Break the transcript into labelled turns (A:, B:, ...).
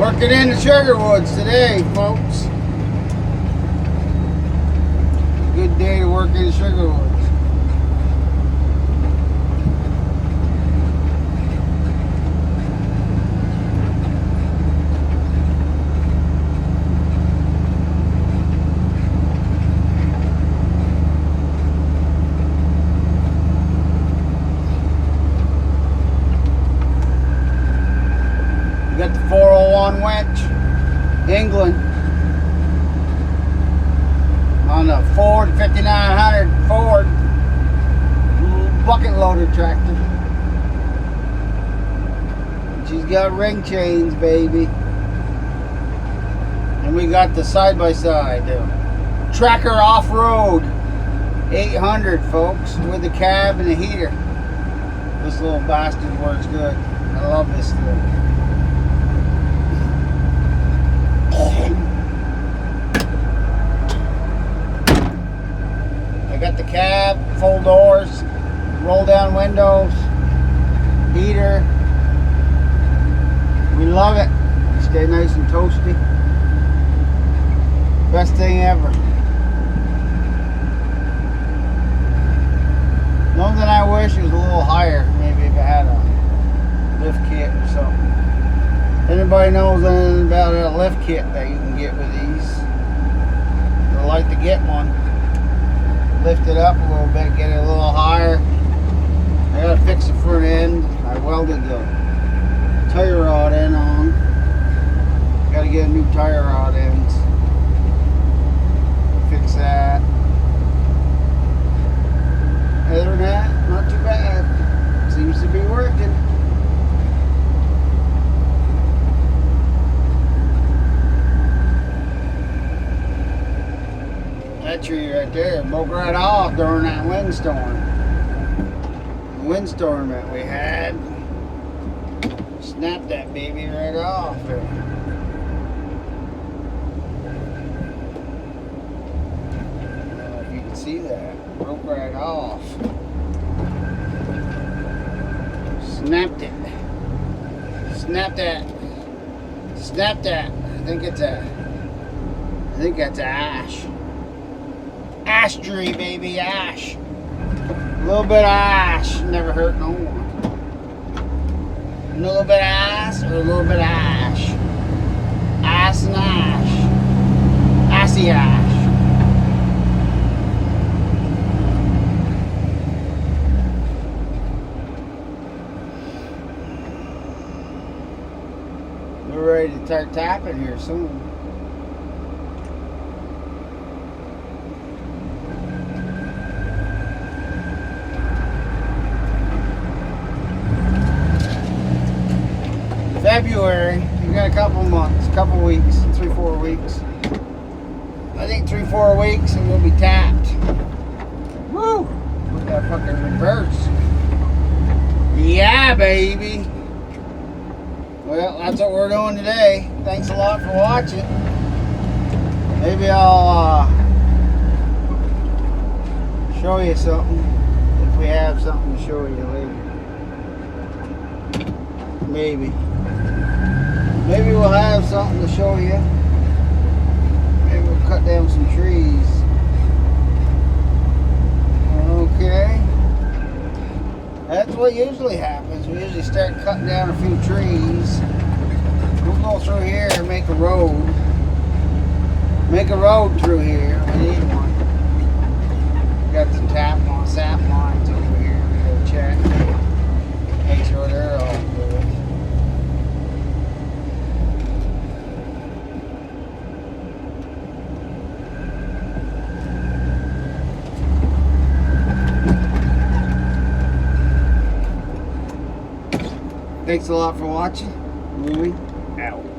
A: Working in the sugar woods today, folks. Good day to work in the sugar woods. Got the 401 winch, England, on a Ford 5900 Ford bucket loader tractor. She's got ring chains, baby. And we got the side-by-side tracker off-road 800, folks, with the cab and the heater. This little bastard works good. I love this thing. I got the cab, full doors, roll down windows, heater. We love it. Stay nice and toasty. Best thing ever. The only thing I wish was a little higher, maybe if it had a lift kit or something. Anybody knows anything about a lift kit that you can get with these? I'd like to get one. Lift it up a little bit, get it a little higher. I gotta fix the front end. I welded the tire rod in on. Gotta get a new tire rod in. Fix that. Other than that, not too bad. Seems to be working. That tree right there broke right off during that windstorm. The windstorm that we had snapped that baby right off. I don't know if you can see that. Broke right off. Snapped it. Snapped that. Snapped that. I think that's ash. Ash tree, baby, ash. A little bit of ash never hurt no one. A little bit of ash or a little bit of ash. Ass and ash. Assy ash. We're ready to start tapping here soon. February, you got a couple months, couple weeks, 3-4 weeks. I think 3-4 weeks and we'll be tapped. Woo! Look at that fucking reverse. Yeah, baby. Well, that's what we're doing today. Thanks a lot for watching. Maybe I'll show you something if we have something to show you later. Maybe. Maybe we'll have something to show you. Maybe we'll cut down some trees. Okay. That's what usually happens. We usually start cutting down a few trees. We'll go through here and make a road. Make a road through here. We need one. Got some sap lines over here. We gotta check. Make sure they're all good. Thanks a lot for watching. Movie out.